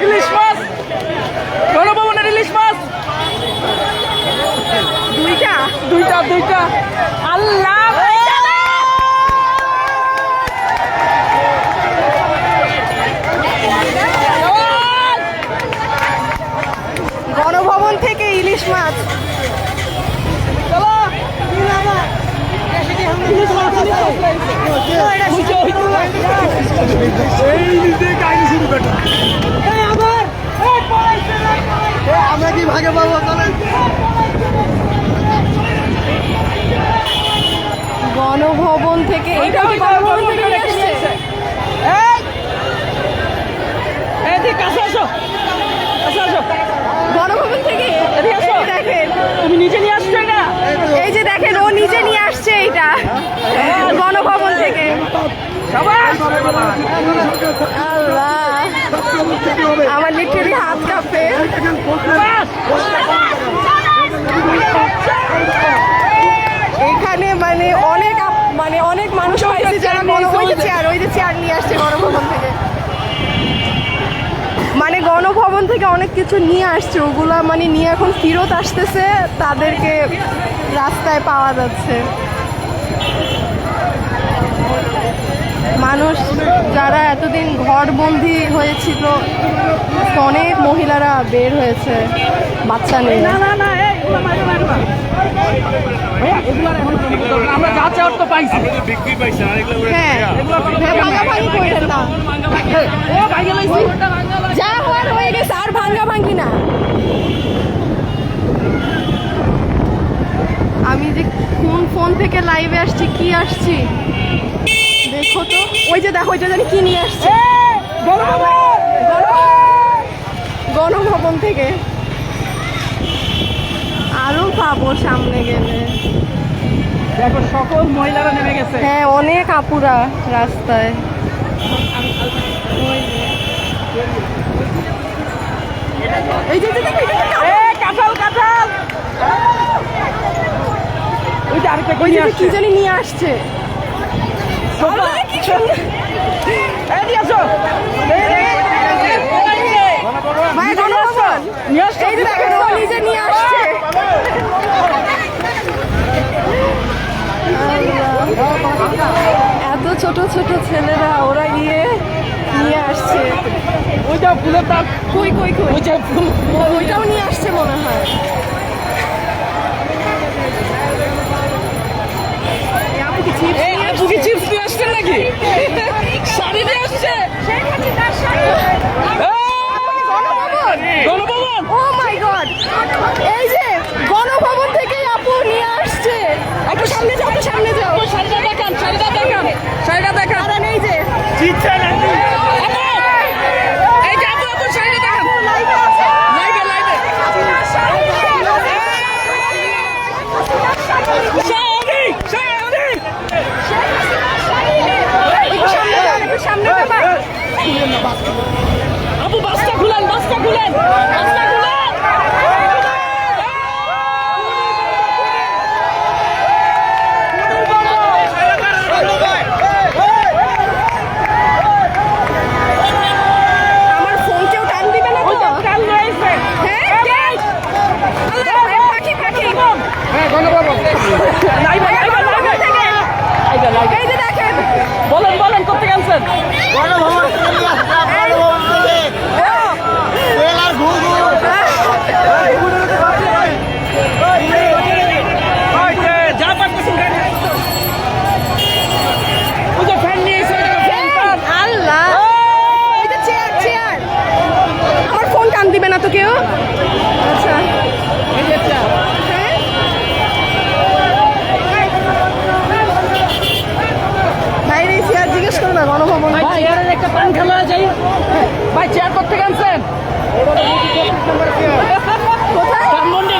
ইলিশ মাছ, গণভবনের ইলিশ মাছ দুইটা দুইটা দুইটা। আল্লাহ গণভবন থেকে ইলিশ মাছ। আমরা কি ভাগে পাবো? গণভবন থেকে এইটা কি গণভবন থেকে নিয়ে আসছে? কাছে আসো, কাছে আসো। গণভবন থেকে এদিকে আসো। এই দেখেন, তুমি নিজে নিয়ে আসছো এটা? এই যে দেখেন ও নিজে নিয়ে আসছে এইটা গণভবন থেকে। আল্লাহ, আমার লিটারালি হাত কাঁপে। এখানে মানে অনেক মানুষ পাইছে যারা ওই যে চেয়ার নিয়ে আসছে গণভবন থেকে। মানে গণভবন থেকে অনেক কিছু নিয়ে আসছে, ওগুলা মানে নিয়ে এখন ফেরত আসতেছে, তাদেরকে রাস্তায় পাওয়া যাচ্ছে। মানুষ যারা এতদিন ঘরবন্দি হয়েছিল, অনেক মহিলারা বের হয়েছে বাচ্চা নিয়ে। আমরা যা চাওয়ার তো পাইছি। হ্যাঁ, ভাঙাভাঙি করেন না, যা হওয়ার হয়ে গেছে, আর ভাঙাভাঙি না। আমি যে কোন ফোন থেকে লাইভে আসছি, কি আসছি দেখো তো। ওই যে দেখো, ওই যে জানি কি নিয়ে আসছে গণভবন থেকে। আরো পাবো সামনে গেলে। দেখো সকল মহিলারা নেমে গেছে। হ্যাঁ, অনেক আপুরা রাস্তায়। এই যে কাঁঠাল কাঁঠাল, ওই যে আরেকটা ওই যে কি জানি নিয়ে আসছে। কি সুন্দর। এদিকে আসো। ভাই গণভবন, নিয়ে আসছো? এই যে দেখেন ও নিজে নিয়ে আসছে। এত ছোট ছোট ছেলেরা, ওরা গিয়ে নিয়ে আসছে। ওইটা ফুলের দাম। কই কই কই, ওইটা ফুল। ওইটাও নিয়ে আসছে মনে হয়। এই আপু কি চিপস এই নিয়ে আপু কি আসছে? চিপস নিয়ে আসছেন নাকি? শাড়ি নিয়ে আসছে। গণভবন, গণভবন। ও মাই গড, এই যে গণভবন থেকে আপু নিয়ে আসছে। একটু সামনে যাও, একটু সামনে যাও। শাড়িটা দেখান, শাড়িটা দেখান, শাড়িটা দেখান। কারণ এই যে আপু, এই যে আপু, আপু শাড়িটা দেখান। লাইভে লাইভে। শাড়ি শাড়ি। একটু সামনে যাও, একটু সামনে যাবা। আপু বাসটা খুলেন, বাসটা খুলেন, বাসটা খুলেন। আমার ফোন কেউ টান দিবে না তো? কাল রয়েছে। হ্যাঁ, কে? আল্লাহ, পাখি পাখি। হ্যাঁ গণভবন। লাইভে লাইভে লাইভে থেকে। লাইভে লাইভে। এই যে দেখেন, বলেন বলেন কোথেকে আনছেন? যা পারতেছেন গাড়ি। ওই যে ফ্যান নিয়ে এসে ফ্যান ফ্যান। আল্লাহ, এই যে চেয়ার চেয়ার। আমার ফোন টান দিবে না তো কেউ? আচ্ছা, এই যে চেয়ার। হ্যাঁ। ভাইরে চেয়ার জিজ্ঞেস করো না গণভবন। ভাই চেয়ারের একটা পান খেলা যাই। ভাই চেয়ার কোথেকে আনছেন? কোথায়? ধানমন্ডি